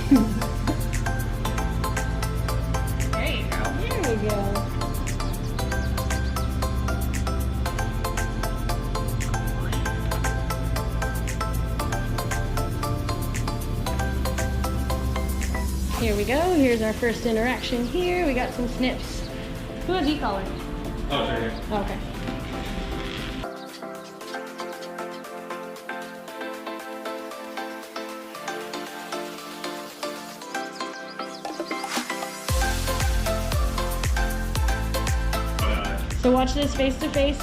There you go. There we go. Here we go. Here's our first interaction here. We got some snips. Who has e-collar? Oh, it's right here. Okay. So watch this face to face.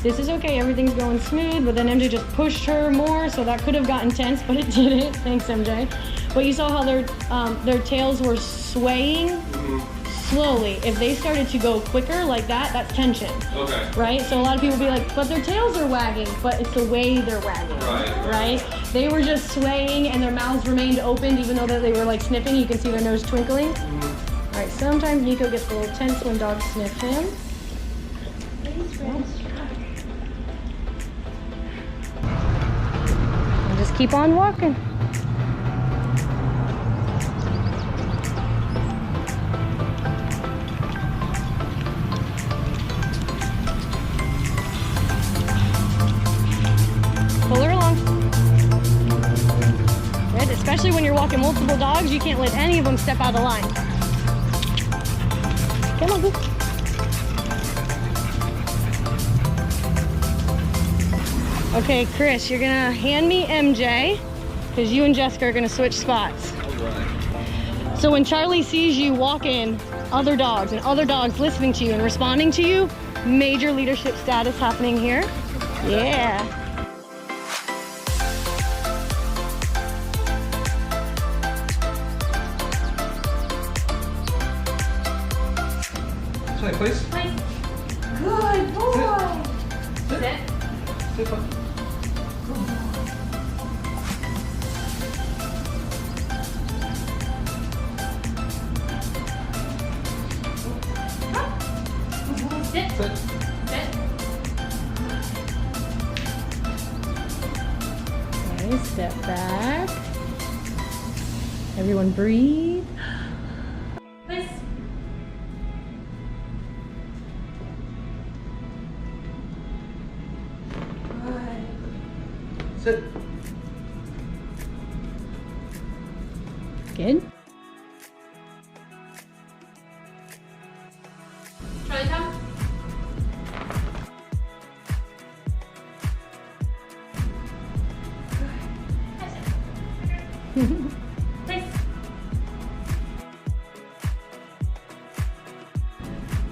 This is okay, everything's going smooth, but then MJ just pushed her more, so that could have gotten tense, but it didn't. Thanks, MJ. But you saw how their tails were swaying slowly. If they started to go quicker like that, that's tension. Okay. Right? So a lot of people be like, but their tails are wagging, but it's the way they're wagging. Right? They were just swaying and their mouths remained open even though that they were like sniffing. You can see their nose twinkling. All right, sometimes Nico gets a little tense when dogs sniff him. And just keep on walking. Pull her along. Good, especially when you're walking multiple dogs, you can't let any of them step out of line. Come on, Boo. Okay, Chris, you're gonna hand me MJ, because you and Jessica are gonna switch spots. All right. So when Charlie sees you walking other dogs and other dogs listening to you and responding to you, major leadership status happening here. Yeah. Sorry, please. Please. Good boy. Sit. Sit up. Sit. Sit. Sit. Okay, step back. Everyone breathe. Please. Sit. Good. Charlie, come. Please.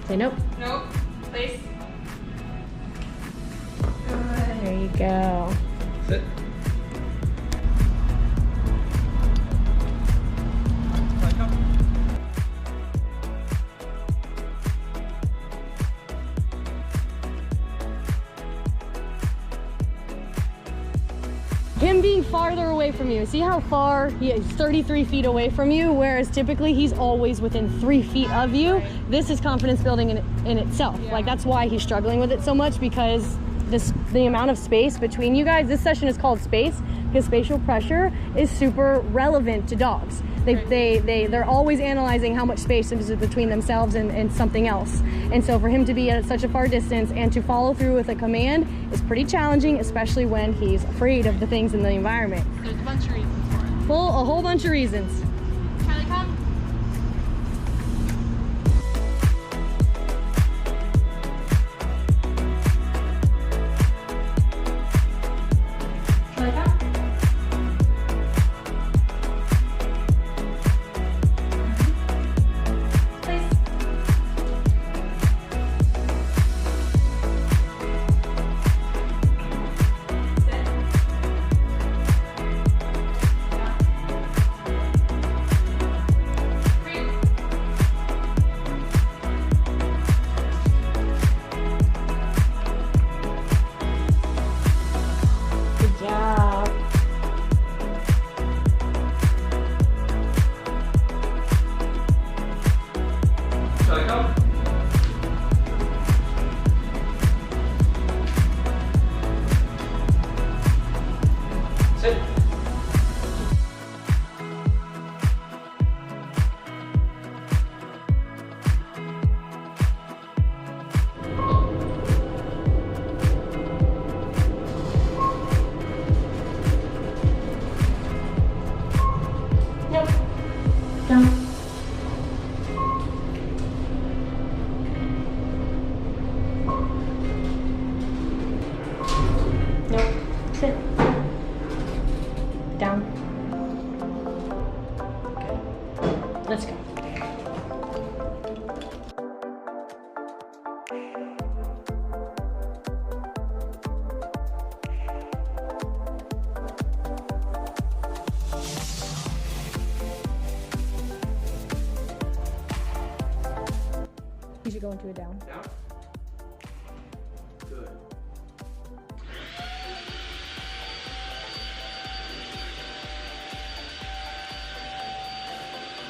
Say nope. Nope. Please. There you go. Sit. Him being farther away from you, see how far he is? 33 feet away from you, whereas typically he's always within 3 feet of you. This is confidence building in itself. Like that's why he's struggling with it so much, because the amount of space between you guys. This session is called space because spatial pressure is super relevant to dogs. They're always analyzing how much space is between themselves and something else. And so for him to be at such a far distance and to follow through with a command is pretty challenging, especially when he's afraid of the things in the environment. There's a bunch of reasons for it. A whole bunch of reasons. Charlie, come. Charlie, come. Please. Sit. Breathe. Good job. Charlie, come. Sit. Down. Good. Let's go. You should go into a down. Down. Good.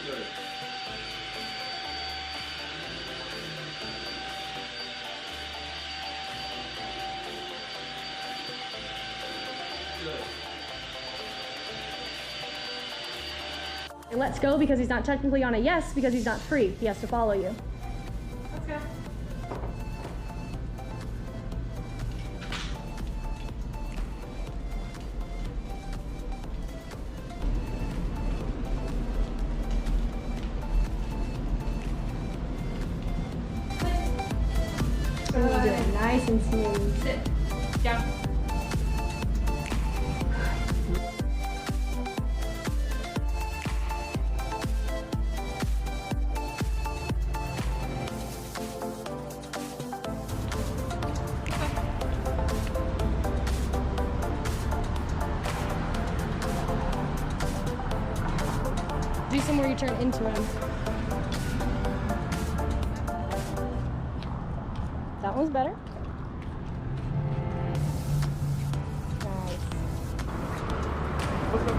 Good. Good. And let's go because he's not technically on a yes because he's not free. He has to follow you. Let's go. So you do it nice and smooth. Sit. Down. Do some where you turn into him. That one's better. Nice. Let's go.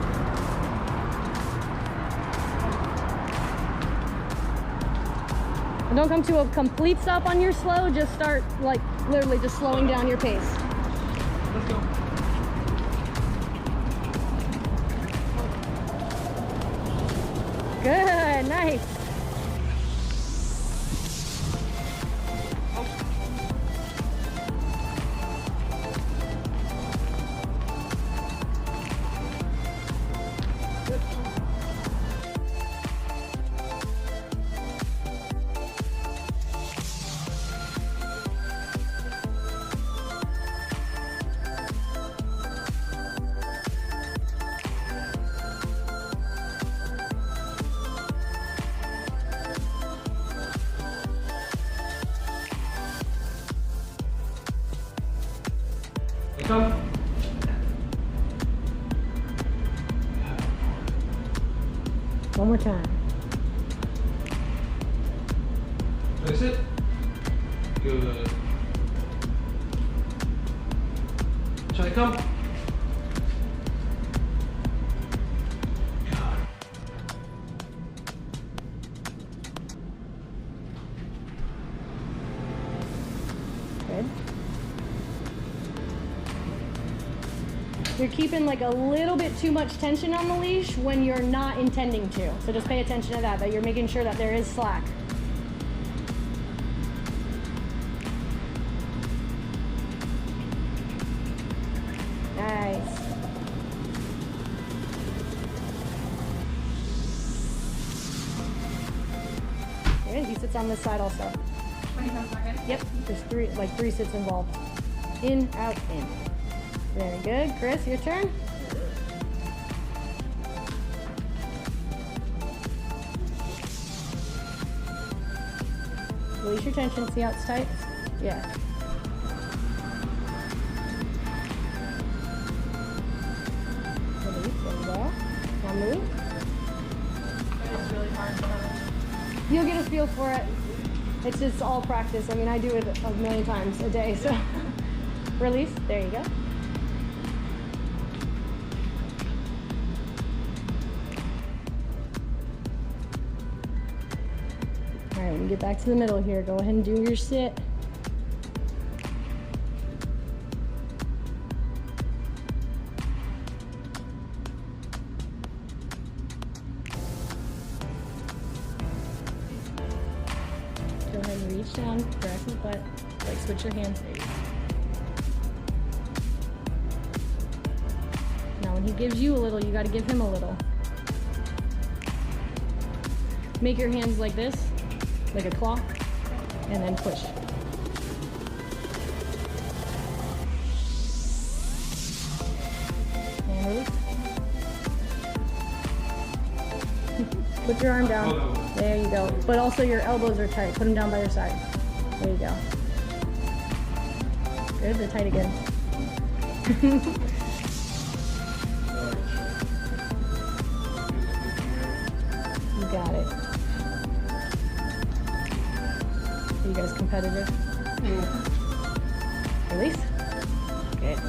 And don't come to a complete stop on your slow. Just start like literally just slowing down your pace. Let's go. Good, nice. Let's go. One more time. Place it. Good. Try to come. Good. You're keeping like a little bit too much tension on the leash when you're not intending to. So just pay attention to that you're making sure that there is slack. Nice. Good, he sits on this side also. 25 seconds. Yep, there's three sits involved. In, out, in. Very good. Chris, your turn. Release your tension. See how it's tight? Yeah. Release. There you go. Now move. It's really hard to You'll get a feel for it. It's just all practice. I mean, I do it a million times a day, so. Release. There you go. All right, when you get back to the middle here, go ahead and do your sit. Go ahead and reach down, press his butt, like switch your hands. There you go. Now when he gives you a little, you gotta give him a little. Make your hands like this, like a claw, and then push. And release. Put your arm down. Oh, no. There you go. But also your elbows are tight. Put them down by your side. There you go. Good, they're tight again. You got it. Are you guys competitive? Release. Good.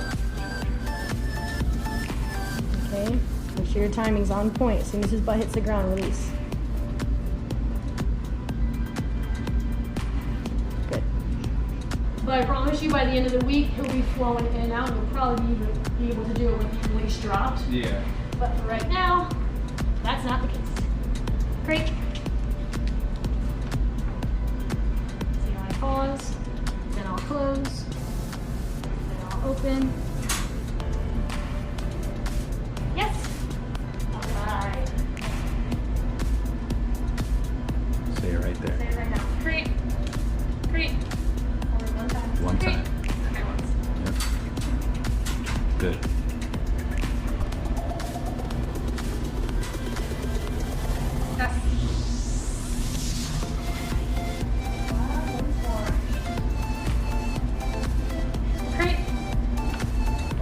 Okay. Make sure your timing's on point. As soon as his butt hits the ground, release. Good. But I promise you, by the end of the week, he'll be flowing in and out, and you'll probably be able to do it with your leash dropped. Yeah. But for right now, that's not the case. Great. So now I pause, then I'll close, then I'll open. Yes. All right. Say it right there. Say it right now. Create. Create. Only one time. One Create. time. Okay, once. Yep. Good. Yes. Create.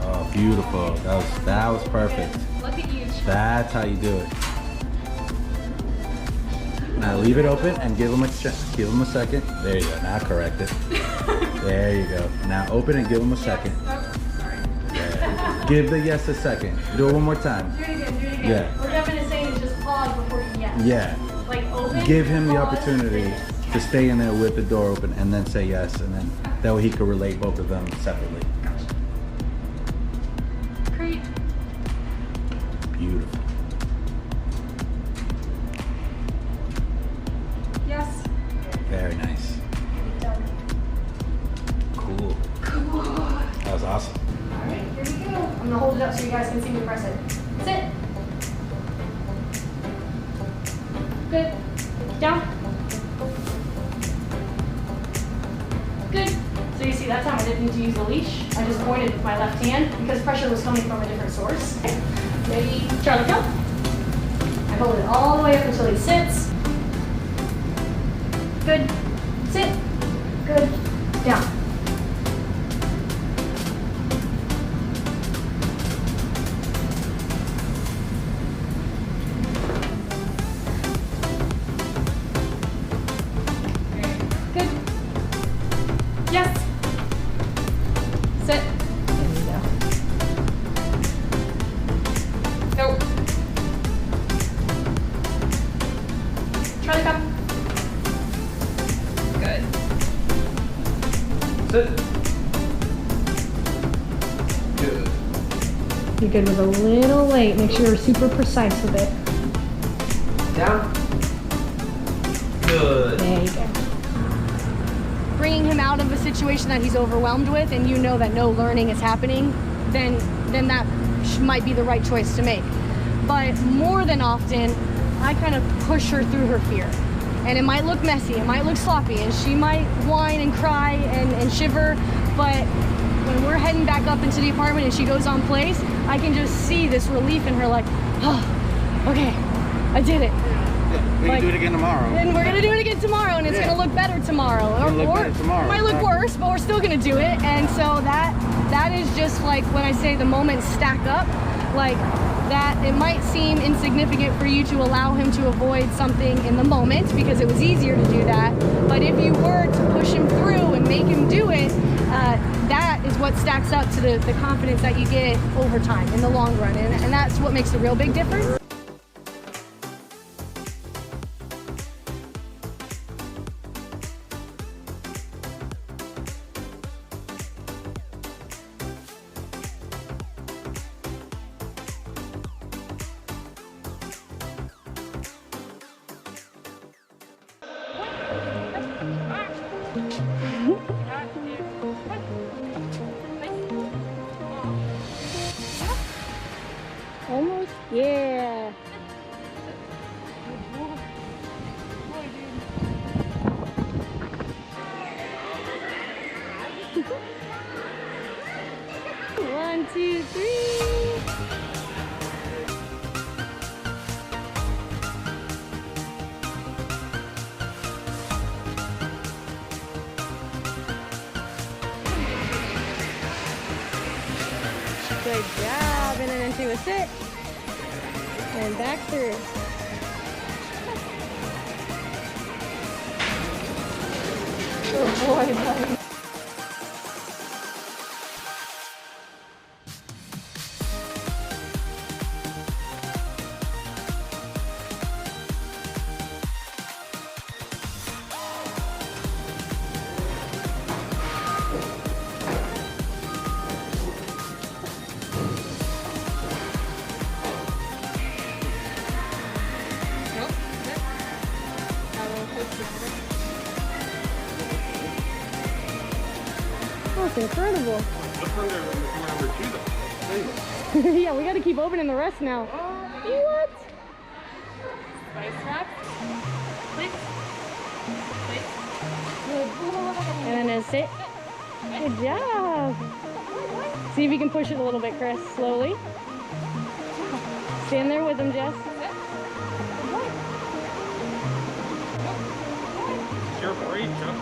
Oh, beautiful. That was perfect. Look at you. That's how you do it. Now leave it open and give him a second. There you go. Now correct it. There you go. Now open and give him a second. Oh, sorry. Yeah. Give the yes a second. Do it one more time. Do it again, do it again. Yeah. What Devin is saying is just pause before you yes. Yeah. Like open. Give him the pause, opportunity finish. to stay in there with the door open and then say yes, and then that way he could relate both of them separately. Create. Beautiful. Yes. Very nice. Cool. That was awesome. All right, here we go. I'm gonna hold it up so you guys can see me press it. Sit. Good. Down. Good. So you see, that time I didn't need to use the leash. I just pointed with my left hand because pressure was coming from a different source. Ready? Charlie, go. I hold it all the way up until he sits. Good. Sit. Good. Down. Good. Yes. Sit. There you go. Go. Charlie, come. Good. Sit. Good. You're good with a little late. Make sure you're super precise with it. Down. Good. There you go. Bringing him out of a situation that he's overwhelmed with, and you know that no learning is happening, then that might be the right choice to make. But more than often, I kind of push her through her fear. And it might look messy, it might look sloppy, and she might whine and cry and shiver, but when we're heading back up into the apartment and she goes on place, I can just see this relief in her, like, oh, okay, I did it. We Like- can do it again tomorrow. And we're gonna do it again tomorrow, and it's Yeah. gonna look better tomorrow. It'll look better tomorrow, It might look exactly. worse, but we're still gonna do it. And so that is just like when I say the moments stack up, like that it might seem insignificant for you to allow him to avoid something in the moment because it was easier to do that. But if you were to push him through and make him do it, that is what stacks up to the confidence that you get over time in the long run. And that's what makes a real big difference. Almost? Yeah. One, two, three. into a sit. And back through. Oh boy, buddy. That's incredible. What's under number 2 though? Yeah, we gotta keep opening the rest now. What? Spice wrap. Please. And then a sit. Good job. See if you can push it a little bit, Chris. Slowly. Stand there with him, Jess. It's your break, Chuck.